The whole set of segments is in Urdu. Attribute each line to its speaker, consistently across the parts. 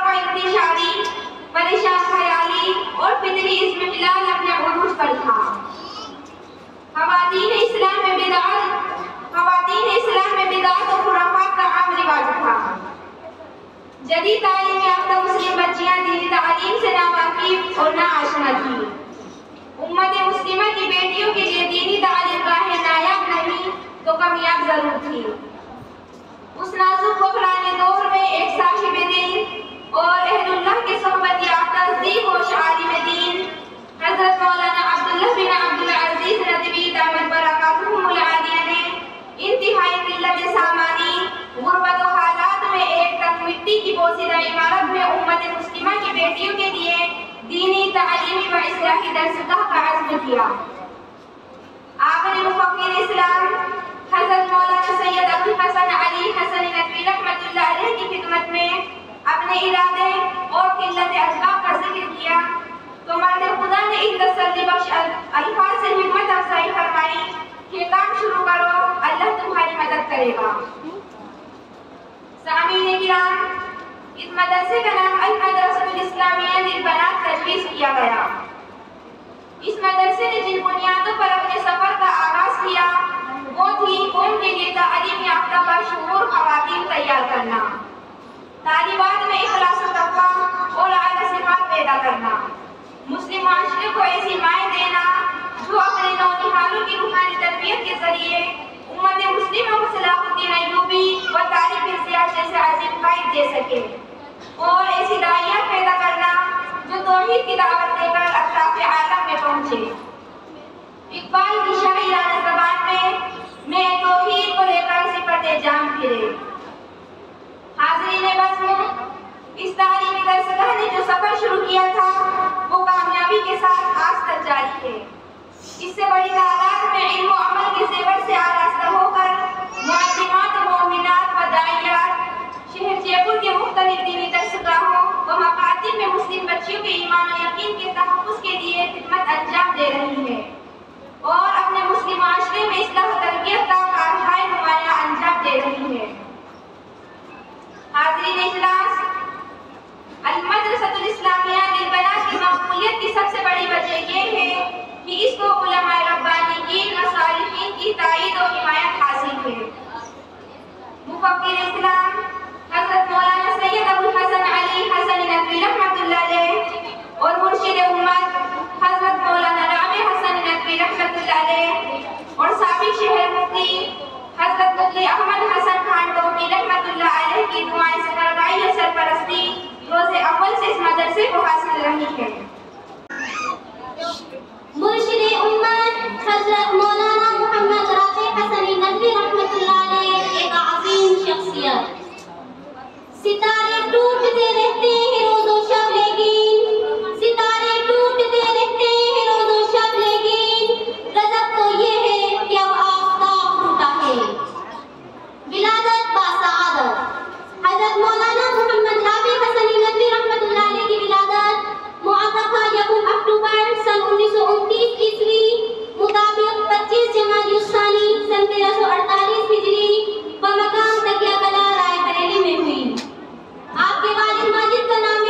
Speaker 1: و انتشاری، پریشان خیالی اور فطری اضمحلال اپنے عروج پر تھا۔ خواتین اسلام میں بدعت و خرافات کا عام رواج تھا۔ جدید تعلیم یافتہ مسلم بچیاں دینی تعلیم سے ناواقف اور ناآشنا تھیں۔ امت مسلمہ کی بیٹیوں کے لیے دینی تعلیم گاہیں نایاب نہیں تو کامیاب ضرور تھی۔ اس نازک بحرانی دور میں ایک صاحب دل اور اہل اللہ کے صحبت یافتہ ذیق و عالم دین حضرت مولانا عبداللہ بن عبدالعزیز ندوی دامت برکاتہم العالیہ نے انتہائی قلت سامانی، غربت و حالات میں ایک تک مٹی کی بوسیدہ عمارت میں امت مسلمہ کی بیٹیوں کے لیے دینی تعلیمی و اصلاحی درسگاہ کا عزم کیا۔ آخری مفکر اسلام حضرت مولانا سید ابو الحسن علی حسن ندوی رحمۃ اللہ علیہ کی خدمت میں اپنے ارادے اور قلت اسباب کا ذکر کیا تو مرد خدا نے ان تسلی بخش الفاظ سے ہمت افزائی فرمائی کہ کام شروع کرو، اللہ تمہاری مدد کرے گا۔ سامعین کرام، اس مدرسے کا نام المدرسۃ الاسلامیہ للبنات تجویز کیا گیا۔ اس مدرسے نے جن بنیادوں پر اپنے سفر کا آغاز کیا وہ تھی قوم کے لیے تعلیم یافتہ باشعور خواتین تیار کرنا، طالبات میں اخلاص و تقویٰ اور اعلیٰ صفات پیدا کرنا، مسلم معاشرے کو ایسی مائیں دینا جو اپنے نونہالوں کی روحانی تربیت کے ذریعے امت مسلمہ کو صلاح الدین ایوبی و طارق بن زیاد جیسے عظیم قائد دے سکے، اور ایسی داعیات پیدا کرنا جو توحید کی دعوت دے کر اطراف عالم میں پہنچے۔ اقبال کی شاعرانہ زبان میں توحید کو لے کر صفت جام پھرے۔ حاضرین بزم، اس تعلیمی درسگاہ نے جو سفر شروع کیا تھا وہ کامیابی کے ساتھ آج تک جاری ہے۔ اس سے بڑی تعداد میں علم و عمل کے زیور سے آراستہ ہو کر معلمات و مومنات و داعیات شہر جے پور کے مختلف دینی درسگاہوں و مکاتب میں مسلم بچیوں کے ایمان و یقین کے تحفظ کے لیے خدمت انجام دے رہی ہے اور اپنے مسلم معاشرے میں اصلاح و تربیت کا کارہائے نمایاں انجام دے رہی ہے۔ حاضرین اجلاس، المدرسۃ الاسلامیہ للبنات کی مقبولیت کی سب سے بڑی وجہ یہ ہے کہ اس کو علماء ربانیین و صالحین کی تائید و حمایت حاصل ہے۔ مفکر اسلام حضرت مولانا سید ابو الحسن علی حسن ندوی رحمۃ اللہ علیہ اور مرشد امت حضرت مولانا رابع حسن ندوی رحمۃ اللہ علیہ اور سابق شہر مفتی حضرت مفتی احمد حسن خان ٹوپی رحمۃ اللہ علیہ کی دعائیں سربراہی و سرپرستی روز اول سے اس مدرسے کو حاصل رہی ہے۔
Speaker 2: مرشد امت حضرت مولانا محمد رابع حسن ندوی رحمۃ اللہ علیہ ایک عظیم شخصیت۔ ستارے ٹوٹتے رہتے ہیں روز و شب لیکن ستارے ٹوٹتے رہتے ہیں روز و شب لیکن غضب تو یہ ہے کہ اب آفتاب ٹوٹا ہے۔ ولادت باسعادت حضرت مولانا محمد رابع حسن ندوی رحمۃ اللہ علیہ کی ولادت معرخہ یکم اکتوبر سن 1929 عیسوی مطابق 25 جمادی الثانی سن 1348 ہجری بمقام تکیہ کلا رائے بریلی میں ہوئی۔ آپ کے والد ماجد کا نام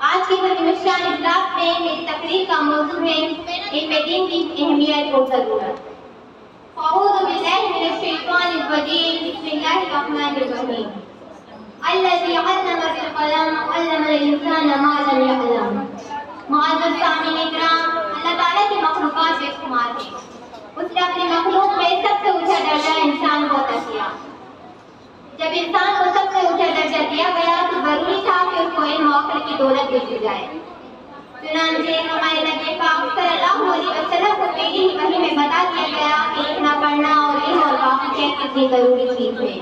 Speaker 2: آج کے نشان اجلاس میں میری تقریر کا موضوع ہے علم دین کی اہمیت اور ضرورت۔ اعوذ باللہ من الشیطان الرجیم، بسم اللہ الرحمن الرحیم۔ الذی علم بالقلم علم الانسان ما لم یعلم۔ معزز سامعین اکرام، اللہ تعالیٰ کی مخلوقات بے شمار ہیں، اس نے اپنی مخلوق میں سب سے اونچا درجہ انسان کو عطا کیا۔ جب انسان کو سب سے اونچا درجہ دیا گیا تو ضروری تھا کہ اس کو علم و عقل کی دولت بھی دی جائے۔ چنانچہ ہمارے نبی پاک صلی اللہ علیہ وسلم کو پہلی ہی وحی میں بتا دیا گیا کہ لکھنا پڑھنا اور علم اور واقعیت کتنی ضروری چیز ہے۔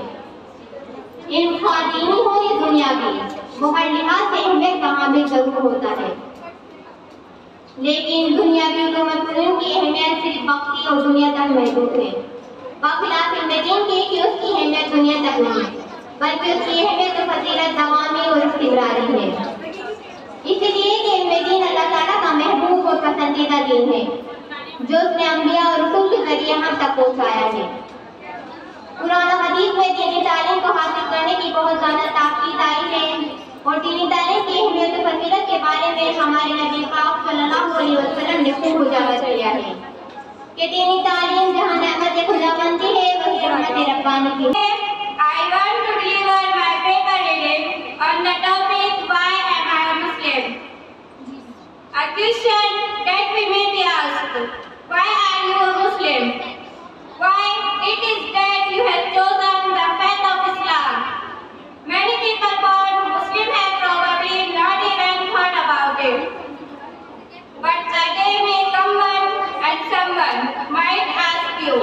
Speaker 2: علم خواہ دینی ہو یا دنیاوی، وہ ہر لحاظ سے اہمیت کا حامل ضرور ہوتا ہے، لیکن دنیاوی علوم کی اہمیت صرف وقتی اور دنیا تک محدود ہے، بخلاف علم دین کے کہ اس کی اہمیت دنیا تک نہیں بلکہ اس کی اہمیت و فضیلت دوامی اور استمراری ہے۔ اس لیے کہ علم دین اللہ تعالیٰ کا محبوب اور پسندیدہ دین ہے جو اس نے انبیاء اور رسول کے ذریعے ہم تک پہنچایا ہے۔ قرآن و حدیث میں دینی تعلیم کو حاصل کرنے کی بہت زیادہ تاکید آئی ہے اور دینی تعلیم کی اہمیت و فضیلت کے بارے میں ہمارے نبی پاک صلی اللہ علیہ وسلم نے خوب اجاگر کیا ہے کہ دینی تعلیم جہاں نعمت خداوندی ہے وہی رحمت ربانی کی ہے۔
Speaker 1: I want to deliver my paper reading on the topic why am I a Muslim? A question that we may be asked, why are you a Muslim? Why it is that you have chosen the faith of Islam? Many people born Muslim have probably not even thought about it. But the day may come and someone might ask you,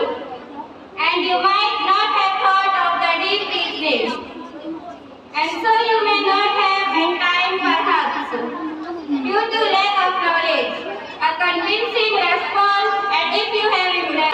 Speaker 1: and you might not have thought of the deep reasoning, and so you may not have had time perhaps due to lack convincing response, and if you have regret.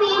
Speaker 2: 3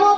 Speaker 2: 2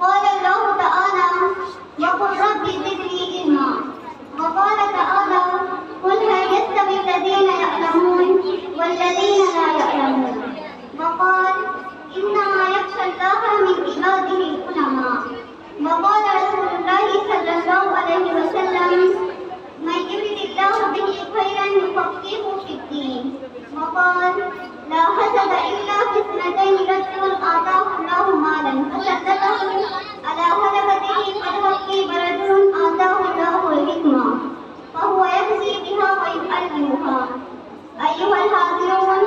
Speaker 2: قال الله تعالى وقل رب زدني علما وقال تعالى قل هل يستوي الذين يعلمون والذين لا يعلمون وقال إنما يخشى الله من عباده العلماء وقال رسول الله صلى الله عليه وسلم من يرد الله به خيرا يفقهه في الدين وقال لا حسد إلا في اثنتين رجل آتاه الله مالا فصدقه على هلكته فالحق ورجل آتاه الله الحكمة فهو يهزي بها ويعلمها. أيها الحاضرون،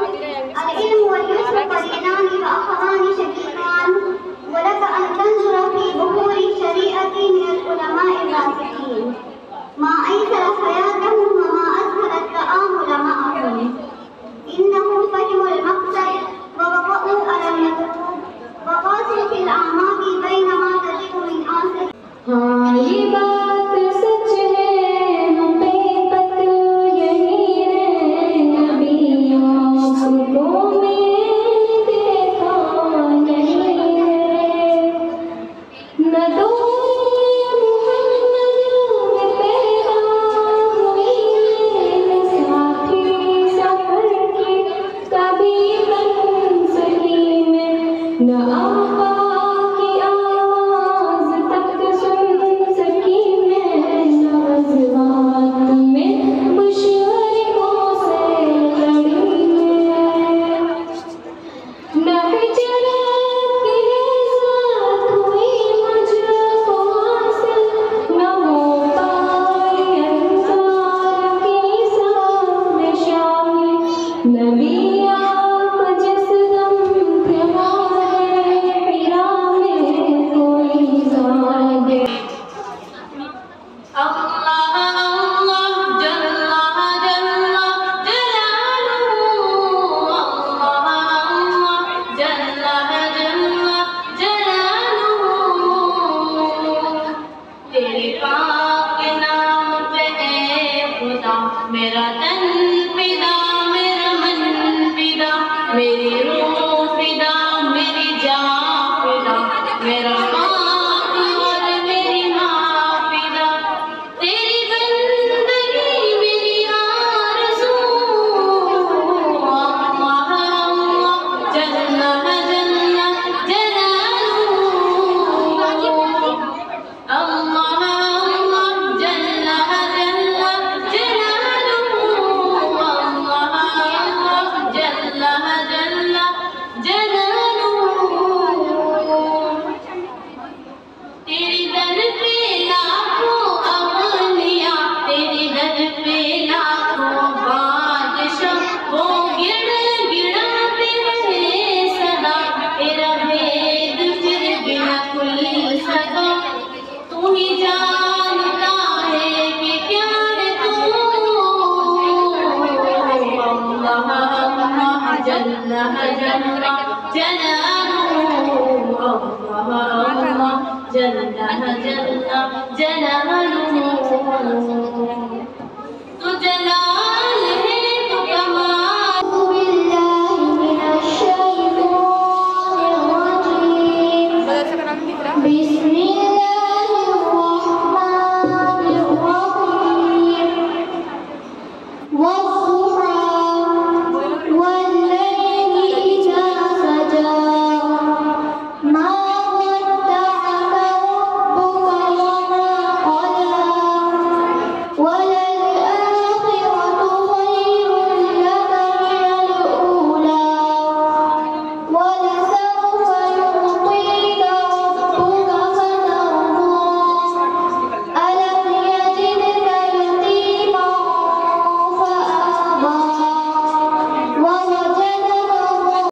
Speaker 2: العلم واليسر قرينان وأخوان شقيقان، ولك أن تنظر في بحور الشريعة من العلماء الراسخين ما أيسر حياتهم وما أسهل التعامل معهم. إنهم فهموا المقصد ووقعوا على المطلوب وقاسوا في الأعماق بين ما تجد من آثار.
Speaker 3: ہاں یہ بات سچ ہے، حقیقت یہی ہے، نبیوں پھولوں میں دیکھا نہیں ہے، نہ دوری محمد میں پیغام ہوئی، ساتھی سفر کی کبھی منزلی میں، نہ آقا کی آواز تک سن سکی میں، نہ غزوات میں مشرکوں سے لڑی میں، نہ ہجرت کی ساتھ ہوئی مجھ کو
Speaker 2: بھی جانتا ہے کہ کیا ہے تو اللہ جل جلالہ اللہ جل جلالہ